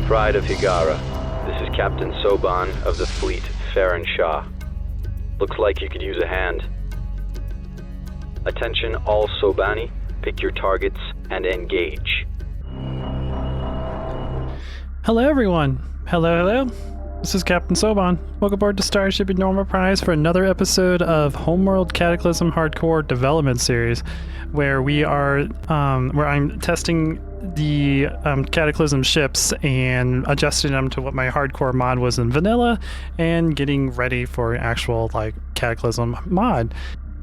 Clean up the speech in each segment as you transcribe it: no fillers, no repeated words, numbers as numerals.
Pride of Higara. This is Captain Soban of the fleet, Farron Shah. Looks like you could use a hand. Attention all Sobani, pick your targets and engage. Hello everyone. Hello. This is Captain Soban. Welcome aboard to Starship Normal Prize for another episode of Homeworld Cataclysm Hardcore Development Series, where I'm testing the Cataclysm ships and adjusting them to what my hardcore mod was in vanilla and getting ready for actual Cataclysm mod.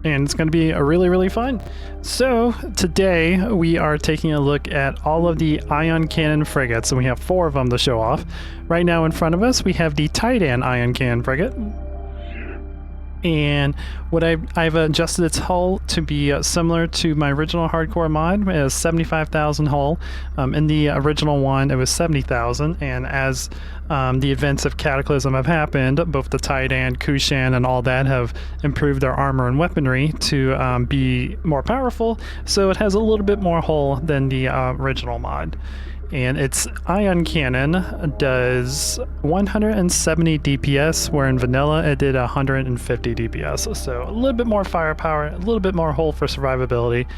And it's going to be a really fun. So today we are taking a look at all of the ion cannon frigates, and we have 4 of them to show off. Right now in front of us we have the Tiidan ion cannon frigate, and what I've adjusted its hull to be similar to my original hardcore mod. It has 75,000 hull. In the original one it was 70,000, and as the events of Cataclysm have happened, both the Tiidan, Kushan, and all that have improved their armor and weaponry to be more powerful, so it has a little bit more hull than the original mod. And its ion cannon does 170 DPS, where in vanilla it did 150 DPS. So a little bit more firepower, a little bit more hull for survivability.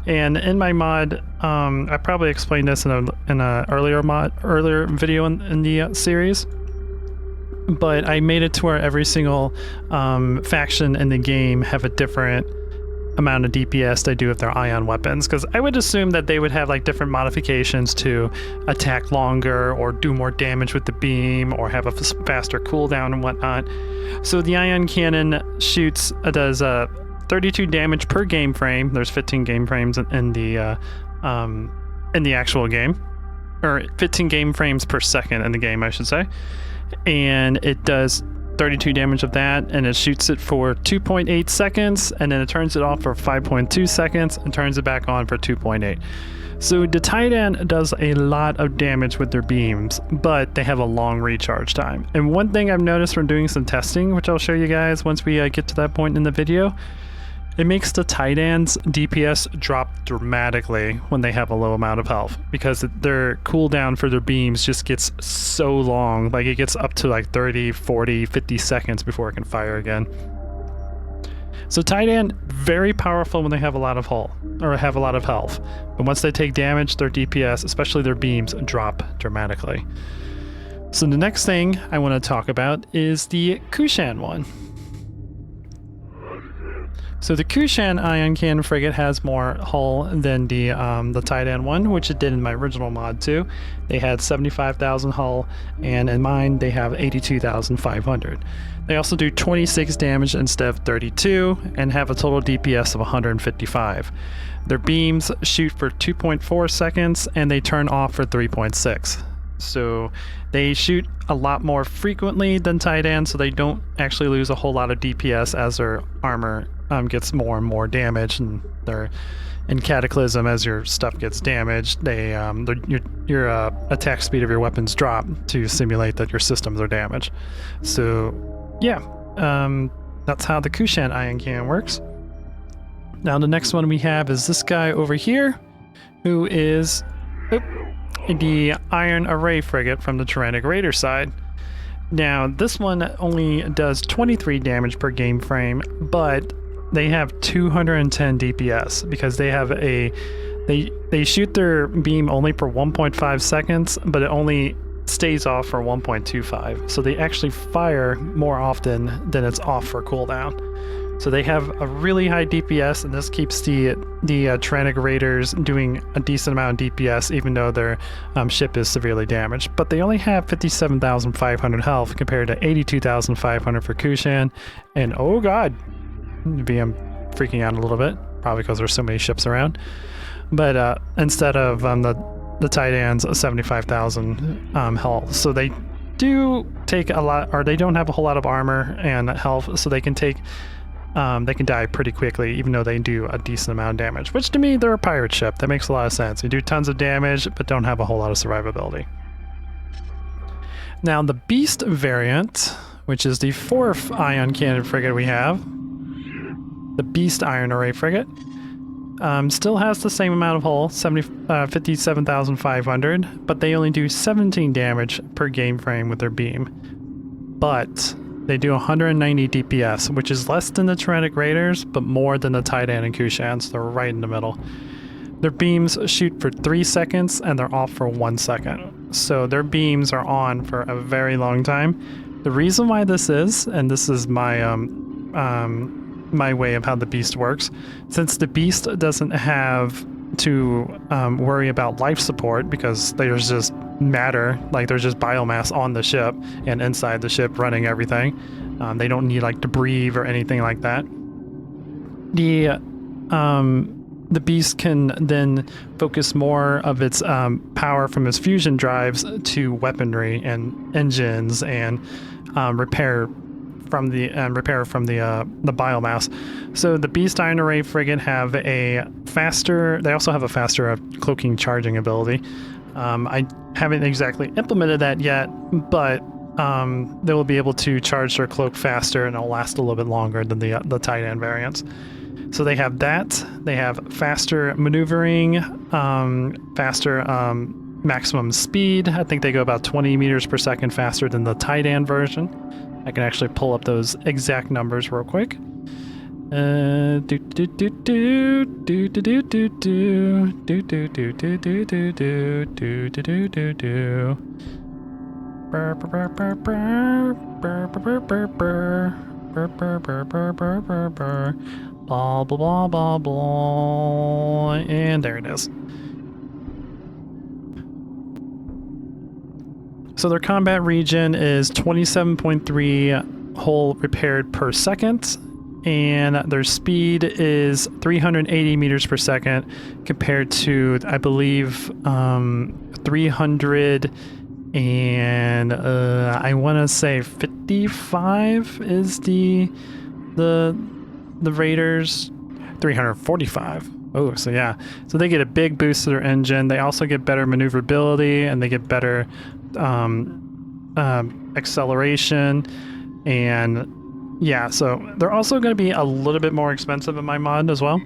And in my mod, I probably explained this in a earlier video in the series, but I made it to where every single faction in the game have a different amount of DPS they do with their ion weapons, because I would assume that they would have different modifications to attack longer or do more damage with the beam or have a faster cooldown and whatnot. So the ion cannon does 32 damage per game frame. There's 15 game frames in the actual game, or 15 game frames per second in the game, I should say, and it does 32 damage of that, and it shoots it for 2.8 seconds, and then it turns it off for 5.2 seconds and turns it back on for 2.8. So the Tiidan does a lot of damage with their beams, but they have a long recharge time. And one thing I've noticed from doing some testing, which I'll show you guys once we get to that point in the video, it makes the Tiidan's DPS drop dramatically when they have a low amount of health, because their cooldown for their beams just gets so long. It gets up to 30, 40, 50 seconds before it can fire again. So Tiidan, very powerful when they have a lot of hull, or have a lot of health. But once they take damage, their DPS, especially their beams, drop dramatically. So the next thing I want to talk about is the Kushan one. So the Kushan ion cannon frigate has more hull than the Tiidan one, which it did in my original mod too. They had 75,000 hull, and in mine they have 82,500. They also do 26 damage instead of 32, and have a total DPS of 155. Their beams shoot for 2.4 seconds, and they turn off for 3.6. So they shoot a lot more frequently than Tiidan, so they don't actually lose a whole lot of DPS as their armor gets more and more damage, and they're in Cataclysm. As your stuff gets damaged, your attack speed of your weapons drop to simulate that your systems are damaged. So yeah, that's how the Kushan ion cannon works. Now the next one we have is this guy over here, who is the Iron Array frigate from the Turanic Raider side. Now this one only does 23 damage per game frame, but they have 210 DPS because they have they shoot their beam only for 1.5 seconds, but it only stays off for 1.25. So they actually fire more often than it's off for cooldown. So they have a really high DPS, and this keeps the Turanic Raiders doing a decent amount of DPS, even though their ship is severely damaged. But they only have 57,500 health compared to 82,500 for Kushan. And oh god, maybe I'm freaking out a little bit, probably because there's so many ships around. But instead of the Tiidan's 75,000 health, so they do take a lot, or they don't have a whole lot of armor and health, so they can die pretty quickly, even though they do a decent amount of damage, which to me, they're a pirate ship. That makes a lot of sense. They do tons of damage, but don't have a whole lot of survivability. Now, the Beast variant, which is the 4th ion cannon frigate we have, the Beast Iron Array frigate, Still has the same amount of hull, 57,500, but they only do 17 damage per game frame with their beam. But they do 190 DPS, which is less than the Turanic Raiders, but more than the Tiidan and Kushan, so they're right in the middle. Their beams shoot for 3 seconds, and they're off for 1 second. So their beams are on for a very long time. The reason why this is, and this is my my way of how the beast works, since the beast doesn't have to worry about life support because there's just matter, like there's just biomass on the ship and inside the ship running everything. They don't need like to breathe or anything like that. The beast can then focus more of its power from its fusion drives to weaponry and engines and repair from the biomass. So the Beast Iron Array frigate have a faster. They also have a faster cloaking charging ability. I haven't exactly implemented that yet, but they will be able to charge their cloak faster, and it'll last a little bit longer than the Tiidan variants. So they have that. They have faster maneuvering, faster maximum speed. I think they go about 20 meters per second faster than the Tiidan version. I can actually pull up those exact numbers real quick. Blah, blah, blah, blah, blah. And there it is. So their combat region is 27.3 hull repaired per second, and their speed is 380 meters per second compared to, I believe, 300 and I want to say 55 is the Raiders. 345. Oh, so yeah. So they get a big boost to their engine. They also get better maneuverability, and they get better acceleration. And yeah, so they're also going to be a little bit more expensive in my mod as well.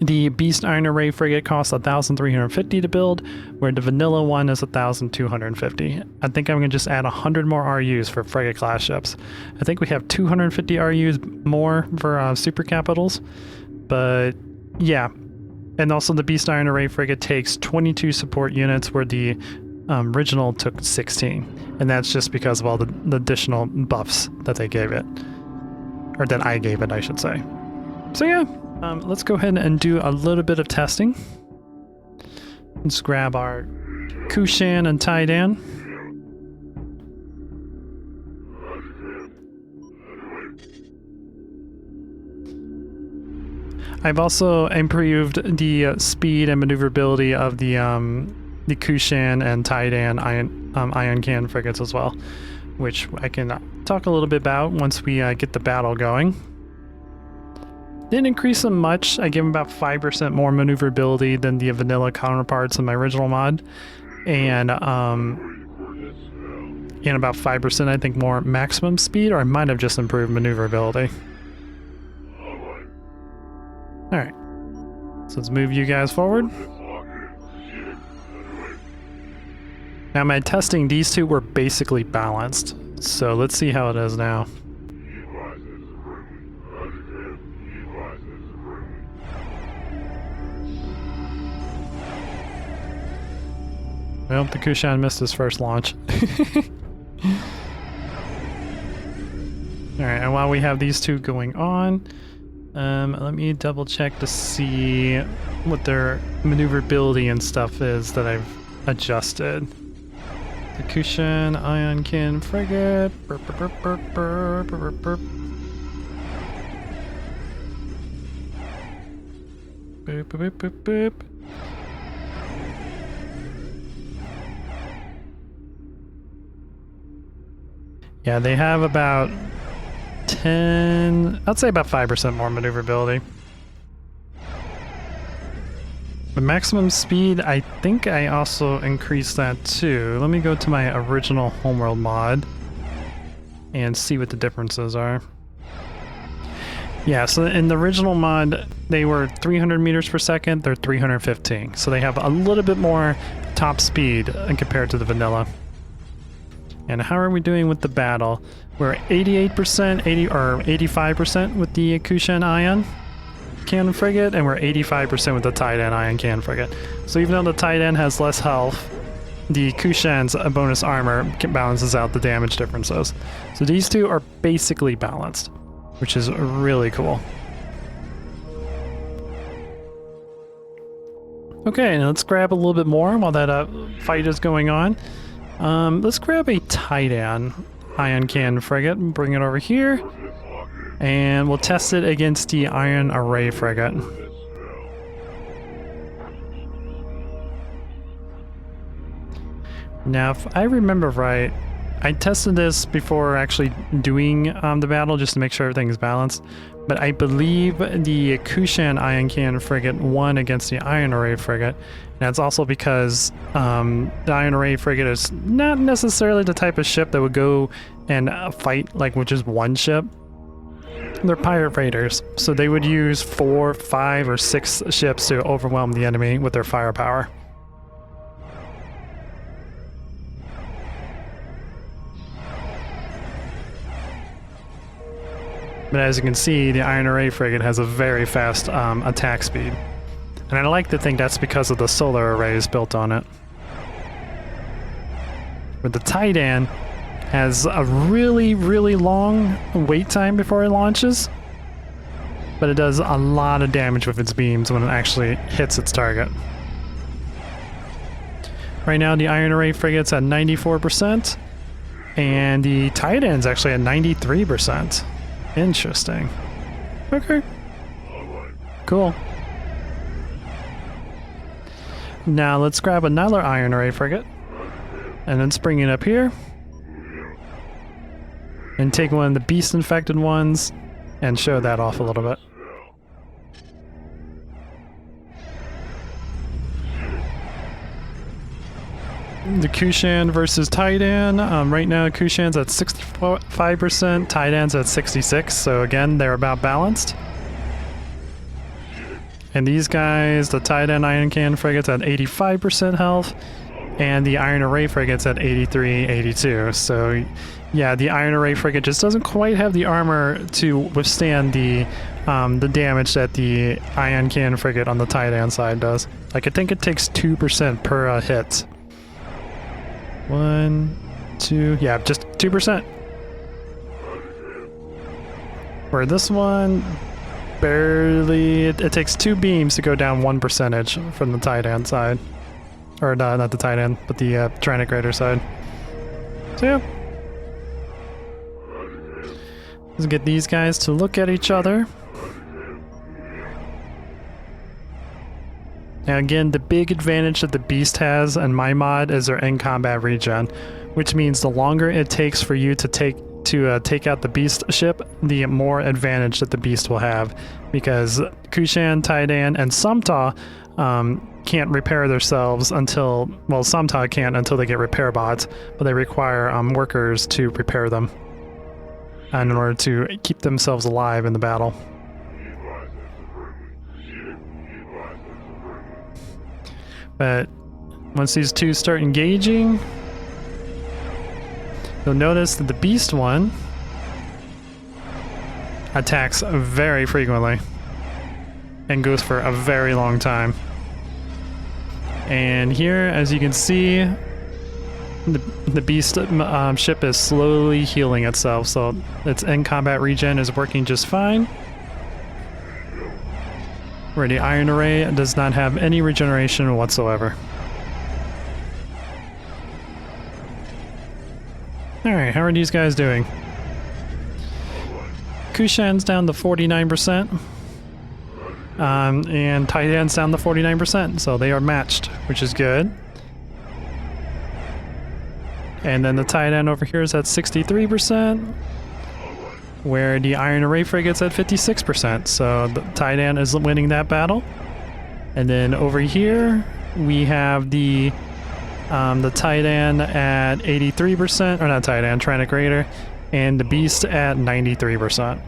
The Beast Iron Array frigate costs 1,350 to build, where the vanilla one is 1,250. I think I'm going to just add 100 more RUs for frigate class ships. I think we have 250 RUs more for super capitals, but yeah. And also the Beast Iron Array frigate takes 22 support units, where the original took 16, and that's just because of all the additional buffs that they gave it, or that I gave it, I should say. So yeah. Let's go ahead and do a little bit of testing. Let's grab our Kushan and Tiidan. I've also improved the speed and maneuverability of the Kushan and Tiidan ion cannon frigates as well, which I can talk a little bit about once we get the battle going. Didn't increase them much. I gave them about 5% more maneuverability than the vanilla counterparts in my original mod, and about 5%, I think, more maximum speed, or I might have just improved maneuverability. All right, so let's move you guys forward. Now, my testing, these two were basically balanced, so let's see how it is now. Well, the Kushan missed his first launch. Alright, and while we have these two going on, let me double check to see what their maneuverability and stuff is that I've adjusted. The Kushan ion cannon frigate. Burp, burp, burp, burp, burp, burp, burp. Boop, boop, boop, boop, boop. Yeah, they have about 10, I'd say about 5% more maneuverability. The maximum speed, I think I also increased that too. Let me go to my original Homeworld mod and see what the differences are. Yeah, so in the original mod, they were 300 meters per second, they're 315. So they have a little bit more top speed compared to the vanilla. And how are we doing with the battle? We're 88%, 80 or 85% with the Kushan Ion Cannon Frigate, and we're 85% with the Tiidan Ion Cannon Frigate. So even though the Tiidan has less health, the Kushan's bonus armor balances out the damage differences. So these two are basically balanced, which is really cool. Okay, now let's grab a little bit more while that fight is going on. Let's grab a Tiidan Ion Cannon Frigate and bring it over here. And we'll test it against the Iron Array Frigate. Now, if I remember right, I tested this before actually doing the battle just to make sure everything is balanced. But I believe the Kushan Ion Cannon Frigate won against the Iron Array Frigate. And that's also because the Iron Array Frigate is not necessarily the type of ship that would go and fight like with just one ship. They're pirate raiders, so they would use 4, 5, or 6 ships to overwhelm the enemy with their firepower. But as you can see, the Iron Array Frigate has a very fast attack speed. And I like to think that's because of the solar arrays built on it. But the Tiidan has a really, really long wait time before it launches. But it does a lot of damage with its beams when it actually hits its target. Right now, the Iron Array Frigate's at 94%. And the Tiidan's actually at 93%. Interesting. Okay. Cool. Now let's grab another Iron Array Frigate. And let's bring it up here. And take one of the beast infected ones and show that off a little bit. The Kushan versus Tiidan. Right now, Kushan's at 65%, Tiidan's at 66%. So again, they're about balanced. And these guys, the Tiidan Ion Cannon Frigate's at 85% health, and the Iron Array Frigate's at 83, 82. So yeah, the Iron Array Frigate just doesn't quite have the armor to withstand the damage that the Ion Cannon Frigate on the Tiidan side does. Like, I think it takes 2% per hit. 1, 2, yeah, just 2%. Where this one, barely, it takes 2 beams to go down 1% from the Tiidan side. Or not the Tiidan, but the Turanic Raider side. So yeah. Let's get these guys to look at each other. Now again, the big advantage that the Beast has in my mod is their in-combat regen, which means the longer it takes for you to take out the Beast ship, the more advantage that the Beast will have, because Kushan, Tiidan, and Sumta can't repair themselves until, well, Sumta can't until they get repair bots, but they require workers to repair them in order to keep themselves alive in the battle. But once these two start engaging, you'll notice that the Beast one attacks very frequently and goes for a very long time. And here, as you can see, the Beast ship is slowly healing itself, so its in-combat regen is working just fine. Where the Iron Array does not have any regeneration whatsoever. Alright, how are these guys doing? Kushan's down to 49%. And Tiidan's down to 49%, so they are matched, which is good. And then the Tiidan over here is at 63%. Where the Iron Array Frigate's at 56%, so the Tiidan is winning that battle. And then over here we have the Tiidan at 83%, or not Tiidan, Turanic Raider, and the Beast at 93%.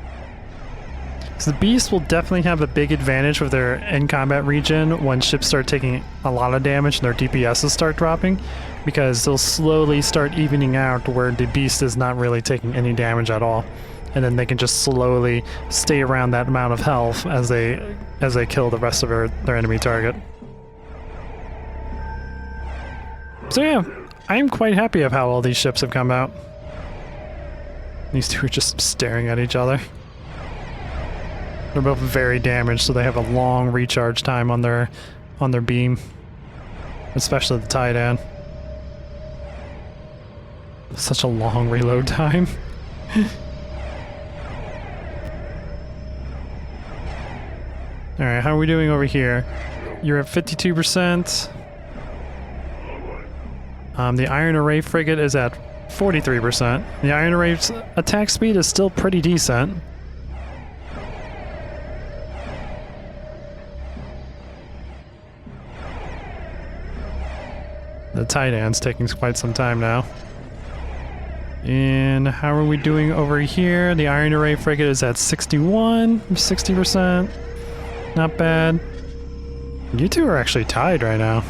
So the Beast will definitely have a big advantage with their in-combat region when ships start taking a lot of damage and their DPSs start dropping, because they'll slowly start evening out where the Beast is not really taking any damage at all. And then they can just slowly stay around that amount of health as they kill the rest of their enemy target. So yeah, I am quite happy of how all these ships have come out. These two are just staring at each other. They're both very damaged, so they have a long recharge time on their beam, especially the Tiidan. Such a long reload time. All right, how are we doing over here? You're at 52%. The Iron Array frigate is at 43%. The Iron Array's attack speed is still pretty decent. The Tiidan's taking quite some time now. And how are we doing over here? The Iron Array frigate is at 60%. Not bad. You two are actually tied right now.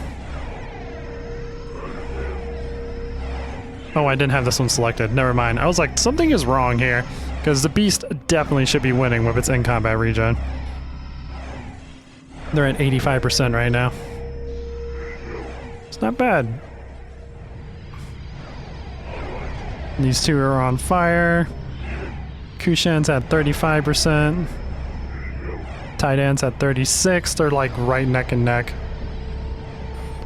Oh, I didn't have this one selected. Never mind. I was like, something is wrong here. Because the Beast definitely should be winning with its in-combat regen. They're at 85% right now. It's not bad. These two are on fire. Kushan's at 35%. Tiidan's at 36%. They're like right neck and neck.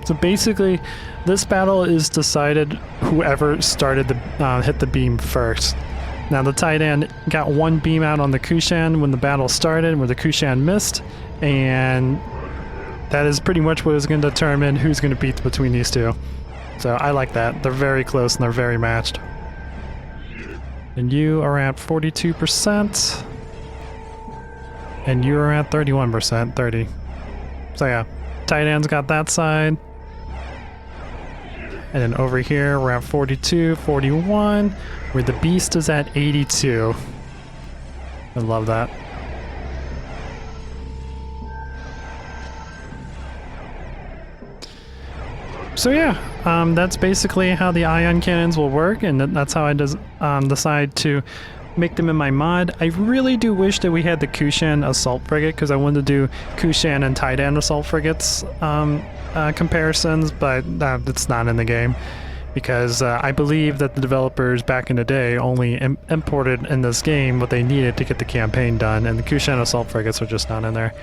So basically, this battle is decided whoever started the hit the beam first. Now the Tiidan got one beam out on the Kushan when the battle started, where the Kushan missed, and that is pretty much what is going to determine who's going to beat between these two. So I like that. They're very close and they're very matched. And you are at 42%. And you are at 31%, 30. So yeah, Tiidan's got that side. And then over here, we're at 42, 41, where the Beast is at 82. I love that. So yeah, that's basically how the ion cannons will work, and that's how I decide to make them in my mod. I really do wish that we had the Kushan assault frigate, because I wanted to do Kushan and Tiidan assault frigates comparisons, but it's not in the game, because I believe that the developers back in the day only imported in this game what they needed to get the campaign done, and the Kushan assault frigates are just not in there.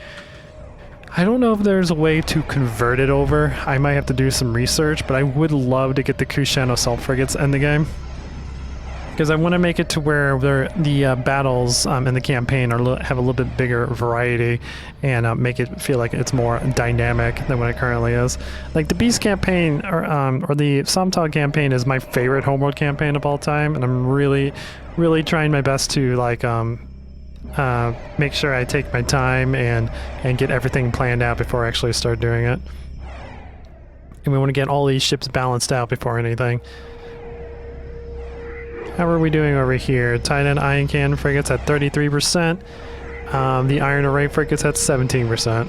I don't know if there's a way to convert it over. I might have to do some research, but I would love to get the Kushan assault frigates in the game, because I want to make it to where the battles in the campaign have a little bit bigger variety, and make it feel like it's more dynamic than what it currently is. Like the Beast campaign or the Samtog campaign is my favorite Homeworld campaign of all time, and I'm really trying my best to like make sure I take my time and get everything planned out before I actually start doing it. And we want to get all these ships balanced out before anything. How are we doing over here? Tiidan Ion Cannon frigates at 33%. The Iron Array frigates at 17%.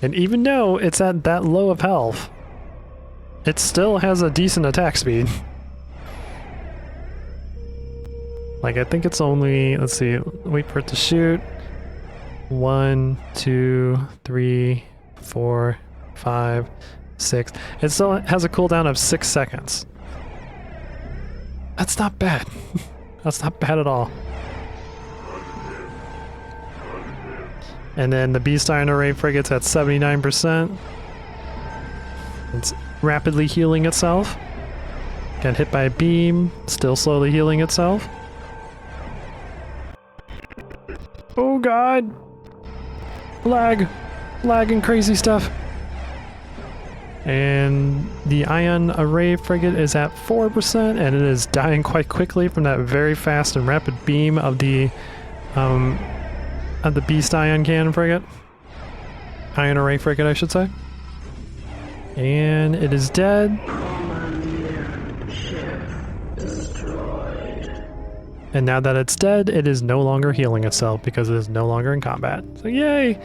And even though it's at that low of health, it still has a decent attack speed. Like, I think it's only, let's see, wait for it to shoot. 1, 2, 3, 4, 5, 6. It still has a cooldown of 6 seconds. That's not bad. That's not bad at all. And then the Beast Iron Array frigate's at 79%. It's rapidly healing itself. Got hit by a beam, still slowly healing itself. Oh god! Lag and crazy stuff. And the Ion Array frigate is at 4%, and it is dying quite quickly from that very fast and rapid beam of the Beast Ion Cannon frigate. Ion Array frigate, I should say. And it is dead. And now that it's dead, it is no longer healing itself because it is no longer in combat. So yay!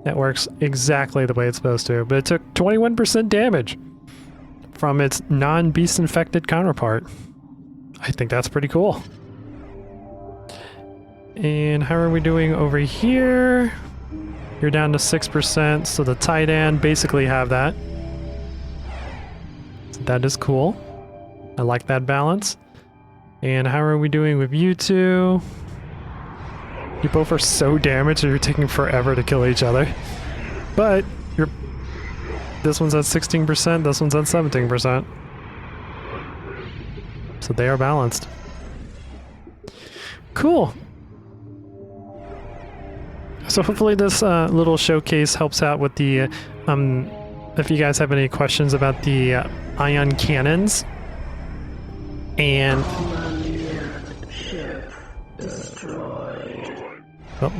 That works exactly the way it's supposed to. But it took 21% damage from its non-beast infected counterpart. I think that's pretty cool. And how are we doing over here? You're down to 6%, so the Tiidan basically have that. So that is cool. I like that balance. And how are we doing with you two? You both are so damaged that you're taking forever to kill each other. But this one's at 16%, this one's at 17%. So they are balanced. Cool. So hopefully this little showcase helps out with the, if you guys have any questions about the ion cannons. And oh,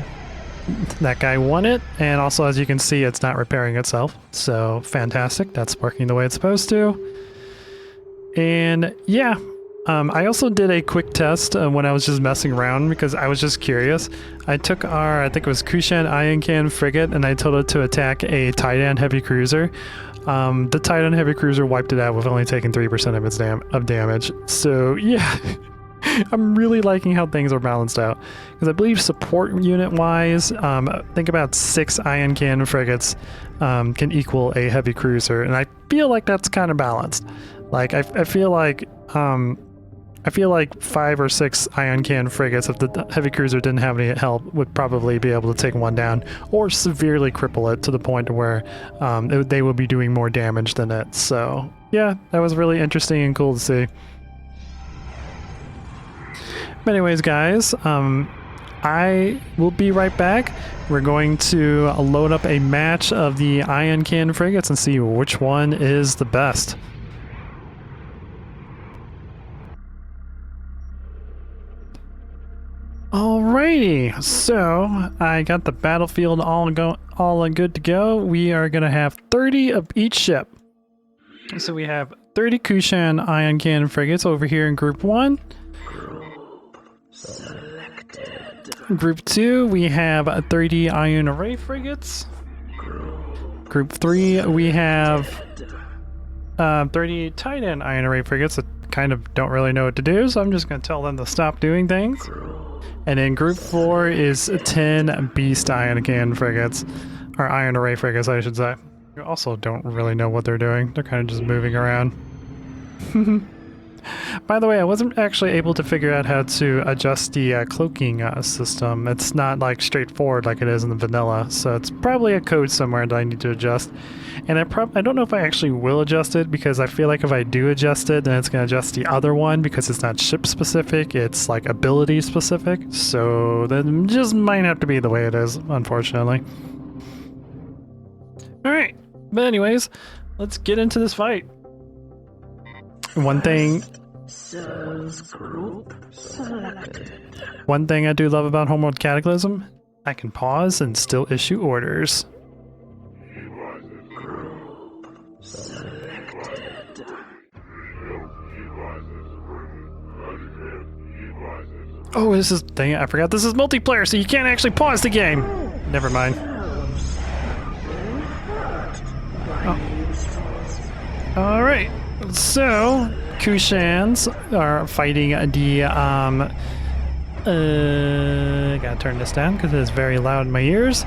that guy won it, and also as you can see it's not repairing itself, so fantastic, that's working the way it's supposed to. And yeah, I also did a quick test when I was just messing around because I was just curious. I took our, I think it was Kushan ion cannon frigate, and I told it to attack a Tiidan heavy cruiser. The Tiidan heavy cruiser wiped it out with only taking 3% of its damage. So yeah, I'm really liking how things are balanced out. Because I believe support unit wise, think about 6 ion cannon frigates can equal a heavy cruiser, and I feel like that's kind of balanced. Like I feel like 5 or 6 ion cannon frigates, if the heavy cruiser didn't have any help, would probably be able to take one down or severely cripple it to the point where they would be doing more damage than it. So yeah, that was really interesting and cool to see. But anyways, guys, I will be right back. We're going to load up a match of the ion cannon frigates and see which one is the best. Alrighty, so I got the battlefield all good to go. We are gonna have 30 of each ship. So we have 30 Kushan ion cannon frigates over here in Group 1. Group selected. Group 2, we have 30 ion array frigates. Group 3, we have 30 Tiidan ion array frigates that kind of don't really know what to do, so I'm just gonna tell them to stop doing things. And then Group 4 is 10 Beast Ion Cannon frigates, or Ion Array frigates, I should say. You also don't really know what they're doing. They're kind of just moving around. By the way, I wasn't actually able to figure out how to adjust the cloaking system. It's not like straightforward like it is in the vanilla, so it's probably a code somewhere that I need to adjust. And I don't know if I actually will adjust it, because I feel like if I do adjust it, then it's going to adjust the other one, because it's not ship specific, it's like ability specific. So that just might have to be the way it is, unfortunately. Alright, but anyways, let's get into this fight. One thing Group selected. One thing I do love about Homeworld Cataclysm, I can pause and still issue orders. Group selected. Oh, this is, dang it, I forgot this is multiplayer, so you can't actually pause the game. Never mind. Oh. Alright, so Kushans are fighting the gotta turn this down because it is very loud in my ears.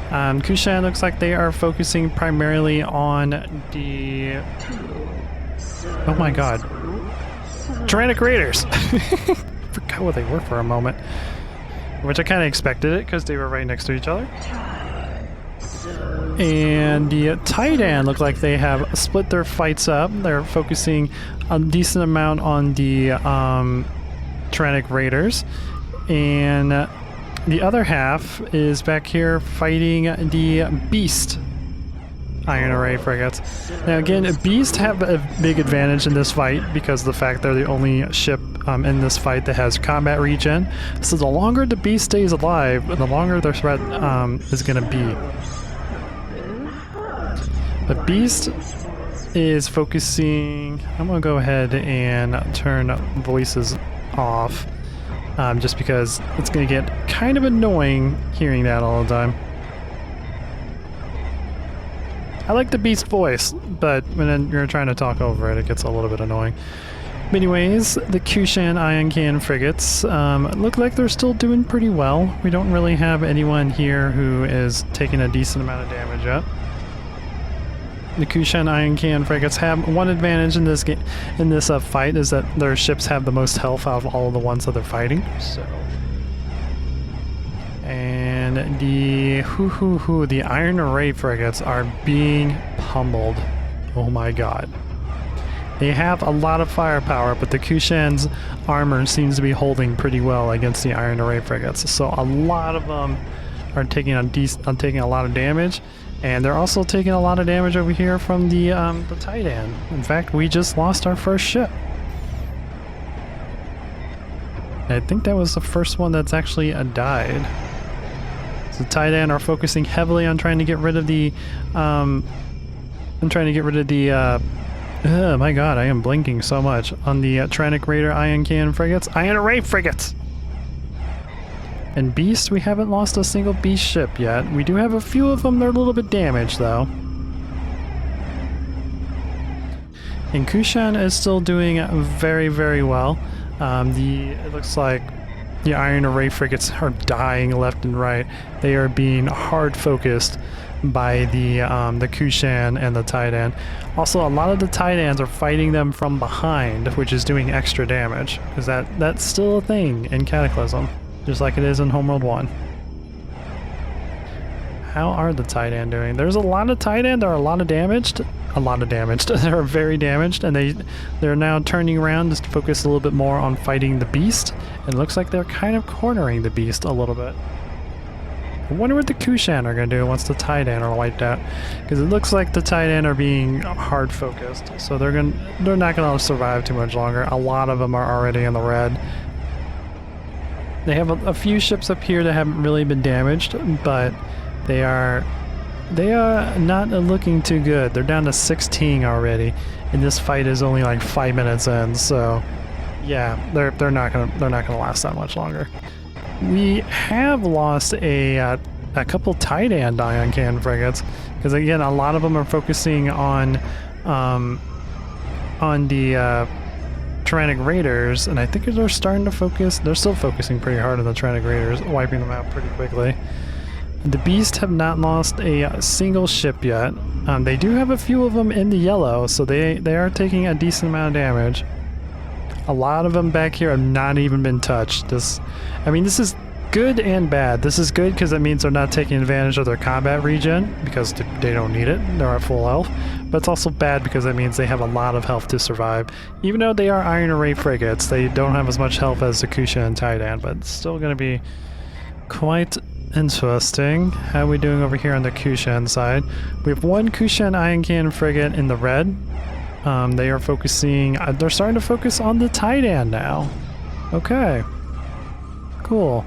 Kushan looks like they are focusing primarily on the, oh my god, Turanic Raiders. Forgot what they were for a moment, which I kind of expected it because they were right next to each other. And the Tiidan look like they have split their fights up. They're focusing a decent amount on the Turanic Raiders, and the other half is back here fighting the Beast Iron Array frigates. Now again, Beast have a big advantage in this fight because of the fact they're the only ship in this fight that has combat regen. So the longer the Beast stays alive, the longer their threat is going to be. The Beast is focusing, I'm going to go ahead and turn voices off. just because it's going to get kind of annoying hearing that all the time. I like the beast voice, but when you're trying to talk over it, it gets a little bit annoying. But anyways, the Kushan ion cannon frigates look like they're still doing pretty well. We don't really have anyone here who is taking a decent amount of damage yet. The Kushan ion cannon frigates have one advantage in this fight is that their ships have the most health out of all of the ones that they're fighting. So, and the Iron Array frigates are being pummeled. Oh my god. They have a lot of firepower, but the Kushan's armor seems to be holding pretty well against the Iron Array frigates. So a lot of them are taking a lot of damage, and they're also taking a lot of damage over here from the Tiidan. In fact, we just lost our first ship. I think that was the first one that's actually died. So the Tiidan are focusing heavily on trying to get rid of the oh my god, I am blinking so much. On the Turanic Raider Ion Cannon frigates. Iron Array frigates! And Beast, we haven't lost a single Beast ship yet. We do have a few of them, they're a little bit damaged though. And Kushan is still doing very, very well. It looks like the Iron Array frigates are dying left and right. They are being hard focused by the Kushan and the Tiidan. Also, a lot of the Tiidans are fighting them from behind, which is doing extra damage, because that's still a thing in Cataclysm, just like it is in Homeworld 1. How are the Tiidan doing? There's a lot of Tiidan that are a lot of damaged. They're very damaged, and they're now turning around just to focus a little bit more on fighting the Beast. It looks like they're kind of cornering the Beast a little bit. I wonder what the Kushan are going to do once the Tiidan are wiped out, because it looks like the Tiidan are being hard focused, so they're not going to survive too much longer. A lot of them are already in the red. They have a few ships up here that haven't really been damaged, but they are not looking too good. They're down to 16 already, and this fight is only like 5 minutes in, so yeah, they're not gonna last that much longer. We have lost a couple Tiidan ion cannon frigates, because again, a lot of them are focusing on the Turanic Raiders, and I think they're starting to focus. They're still focusing pretty hard on the Turanic Raiders, wiping them out pretty quickly. The Beast have not lost a single ship yet. They do have a few of them in the yellow, so they are taking a decent amount of damage. A lot of them back here have not even been touched. This is good and bad. This is good because it means they're not taking advantage of their combat regen, because they don't need it. They're at full health. But it's also bad because that means they have a lot of health to survive. Even though they are Iron Array frigates, they don't have as much health as the Kushan and Tiidan, but it's still going to be quite interesting. How are we doing over here on the Kushan side? We have one Kushan ion cannon frigate in the red. They are focusing. They're starting to focus on the Tiidan now. Okay. Cool.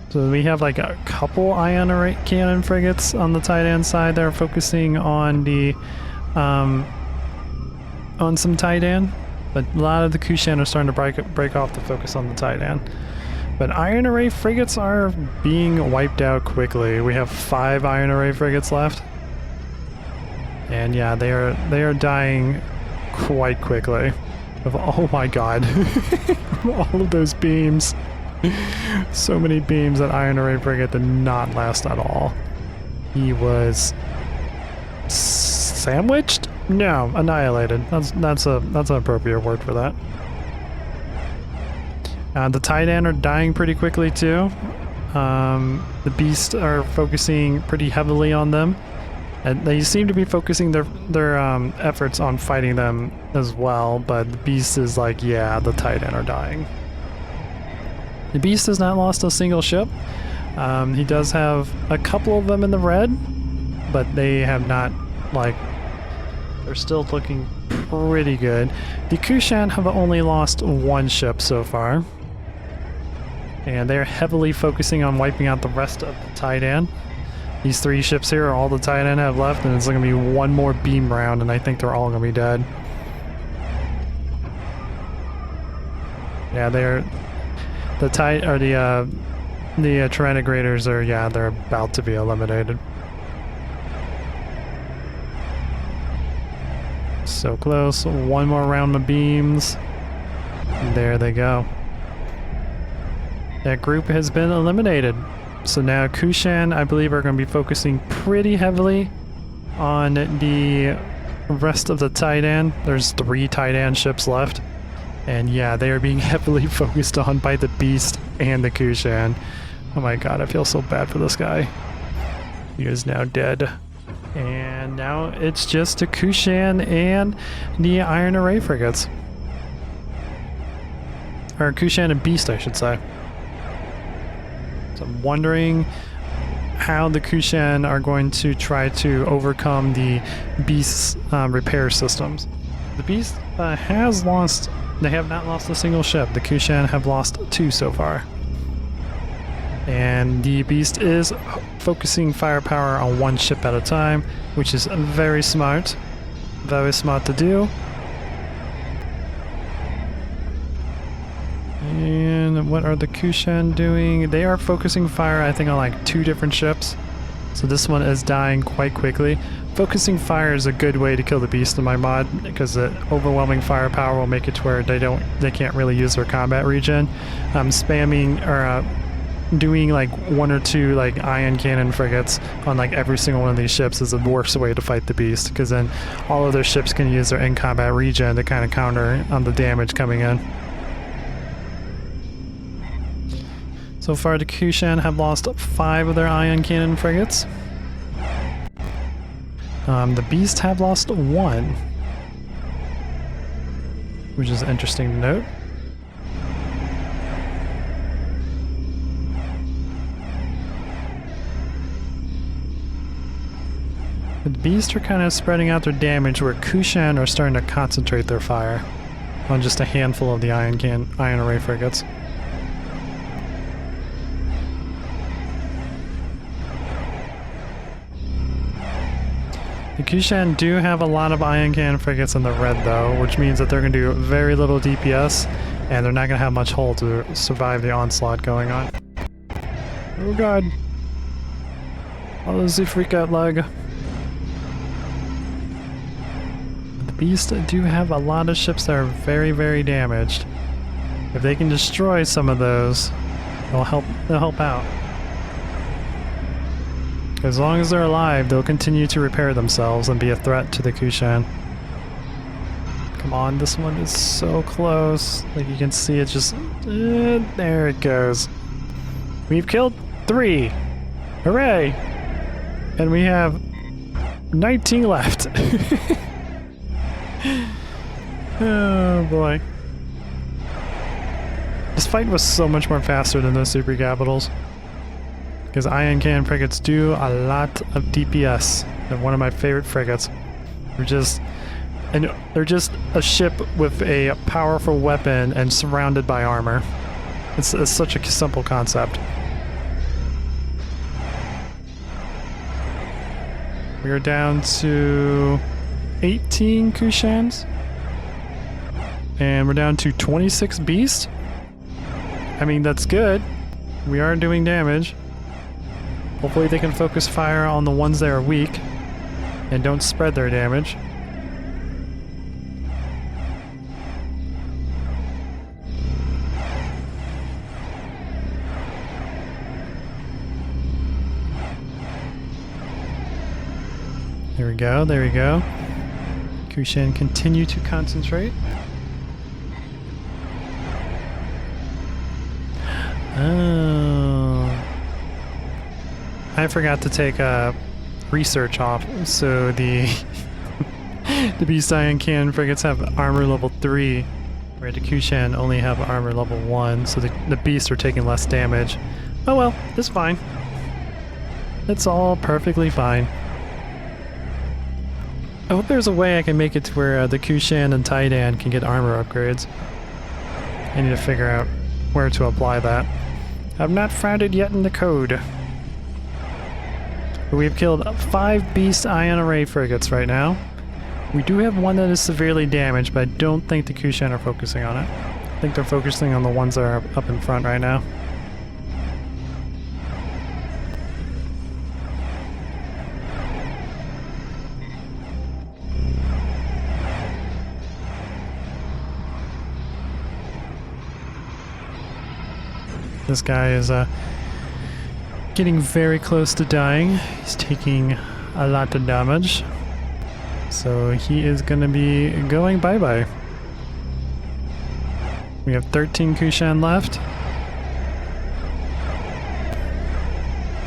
So we have like a couple ion array cannon frigates on the Tiidan side that are focusing on the on some Tiidan, but a lot of the Kushan are starting to break off the focus on the Tiidan. But Iron Array frigates are being wiped out quickly. We have 5 Iron Array frigates left. And yeah, they are dying quite quickly. Oh my god. All of those beams. So many beams. That Iron Array frigate did not last at all. He was sandwiched? No, annihilated. That's an appropriate word for that. The Tiidan are dying pretty quickly too. The Beasts are focusing pretty heavily on them. And they seem to be focusing their efforts on fighting them as well, but the Beast is like, yeah, the Tiidan are dying. The Beast has not lost a single ship. He does have a couple of them in the red, but they have not, like, they're still looking pretty good. The Kushan have only lost 1 ship so far. And they're heavily focusing on wiping out the rest of the Tiidan. These 3 ships here are all the Tiidan have left, and it's going to be 1 more beam round, and I think they're all going to be dead. Yeah, they're the Turanic Raiders are, yeah, they're about to be eliminated. So close. One more round of beams. There they go. That group has been eliminated. So now Kushan, I believe, are going to be focusing pretty heavily on the rest of the Tiidan. There's 3 Tiidan ships left. And yeah, they are being heavily focused on by the Beast and the Kushan. Oh my god, I feel so bad for this guy. He is now dead. And now it's just the Kushan and the Iron Array frigates. Or Kushan and Beast, I should say. So I'm wondering how the Kushan are going to try to overcome the Beast's repair systems. The Beast has lost... They have not lost a single ship. The Kushan have lost 2 so far. And the Beast is focusing firepower on 1 ship at a time, which is very smart. Very smart to do. And what are the Kushan doing? They are focusing fire, I think, on like 2 different ships. So this one is dying quite quickly. Focusing fire is a good way to kill the Beast in my mod, because the overwhelming firepower will make it to where they can't really use their combat regen. Spamming or doing like 1 or 2 like ion cannon frigates on like every single one of these ships is the worst way to fight the Beast, because then all of their ships can use their in-combat regen to kind of counter on the damage coming in. So far, the Kushan have lost 5 of their ion cannon frigates. The Beast have lost 1, which is interesting to note. The Beast are kind of spreading out their damage, where Kushan are starting to concentrate their fire on just a handful of the ion array frigates. The Kushan do have a lot of ion cannon frigates in the red though, which means that they're going to do very little DPS, and they're not going to have much hull to survive the onslaught going on. Oh god. Oh, this is a freak out lag. The Beast do have a lot of ships that are very, very damaged. If they can destroy some of those, they'll help out. As long as they're alive, they'll continue to repair themselves and be a threat to the Kushan. Come on, this one is so close. Like you can see, it just... there it goes. We've killed 3! Hooray! And we have 19 left. Oh boy. This fight was so much more faster than those super capitals. Because ion cannon frigates do a lot of DPS. They're one of my favorite frigates. They're just a ship with a powerful weapon and surrounded by armor. It's such a simple concept. We are down to 18 Kushans. And we're down to 26 Beasts. I mean, that's good. We are doing damage. Hopefully they can focus fire on the ones that are weak and don't spread their damage. There we go, there we go. Kushan continue to concentrate. Oh. I forgot to take research off, so the the Beast Ion Cannon frigates have armor level 3, where the Kushan only have armor level 1, so the Beasts are taking less damage. Oh well, it's fine. It's all perfectly fine. I hope there's a way I can make it to where the Kushan and Tiidan can get armor upgrades. I need to figure out where to apply that. I've not found it yet in the code. But we've killed 5 Beast Ion Array frigates right now. We do have one that is severely damaged, but I don't think the Kushan are focusing on it. I think they're focusing on the ones that are up in front right now. This guy is getting very close to dying. He's taking a lot of damage. So he is going to be going bye-bye. We have 13 Kushan left.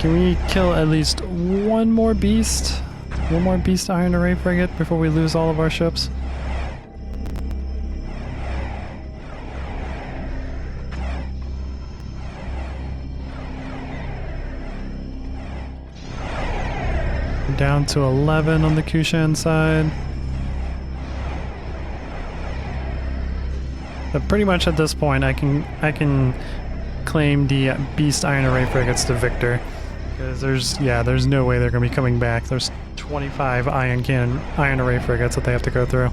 Can we kill at least one more beast? One more beast iron array frigate before we lose all of our ships? Down to 11 on the Kushan side. But pretty much at this point, I can claim the Beast Iron Array frigates to victor, because there's no way they're going to be coming back. There's 25 Iron Array frigates that they have to go through.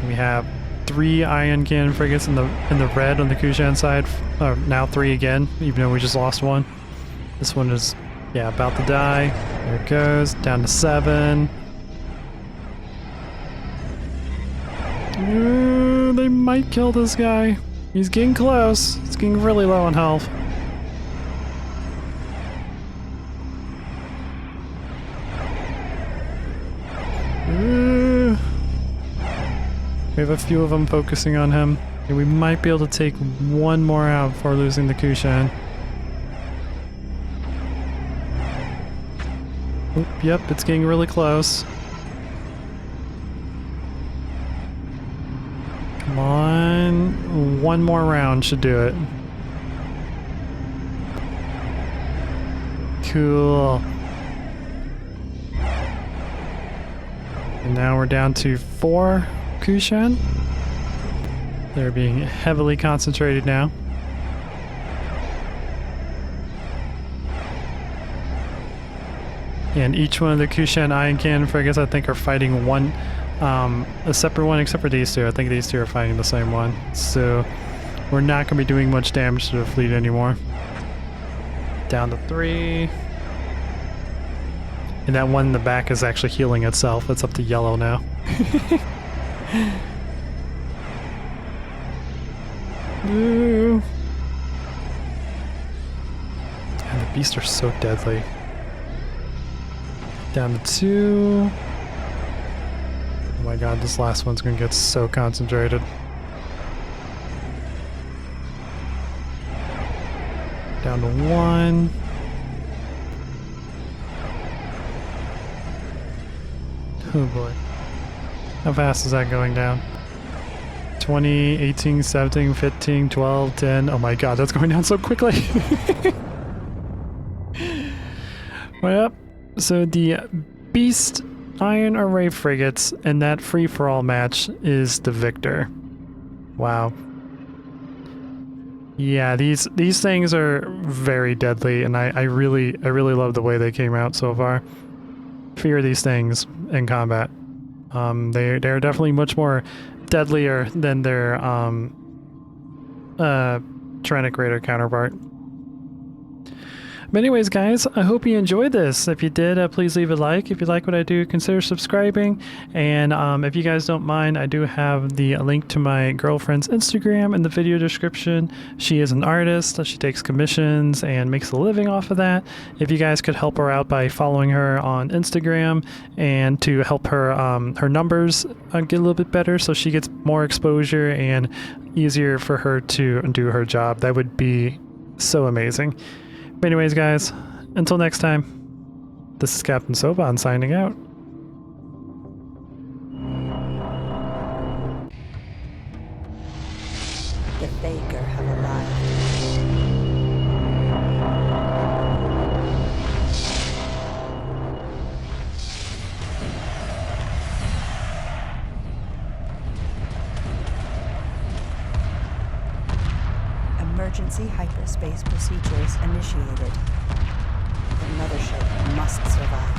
We have 3 Iron Cannon frigates in the red on the Kushan side. Now 3 again, even though we just lost 1. This one is about to die. There it goes, down to 7. They might kill this guy. He's getting close. He's getting really low on health. We have a few of them focusing on him. And we might be able to take one more out before losing the Kushan. Oop, yep, it's getting really close. Come on. One more round should do it. Cool. And now we're down to 4 Kushan. They're being heavily concentrated now. And each one of the Kushan Iron Cannon frigates, I think, are fighting one, a separate one, except for these two. I think these two are fighting the same one. So we're not going to be doing much damage to the fleet anymore. Down to 3. And that one in the back is actually healing itself. It's up to yellow now. Ooh. And the beasts are so deadly. Down to 2. Oh my god, this last one's gonna get so concentrated. Down to 1. Oh boy. How fast is that going down? 20, 18, 17, 15, 12, 10. Oh my god, that's going down so quickly. Well, so the Beast Iron Array frigates in that free-for-all match is the victor. Wow. Yeah, these things are very deadly, and I really love the way they came out so far. Fear these things in combat. They're definitely much more deadlier than their Turanic Raider counterpart. But anyways, guys, I hope you enjoyed this. If you did, please leave a like. If you like what I do, consider subscribing. And if you guys don't mind, I do have the link to my girlfriend's Instagram in the video description. She is an artist. She takes commissions and makes a living off of that. If you guys could help her out by following her on Instagram and to help her her numbers get a little bit better so she gets more exposure and easier for her to do her job, that would be so amazing. But anyways, guys, until next time, this is Captain Soban signing out. The Faker have arrived. Emergency hyperspace procedures initiated. The mothership must survive.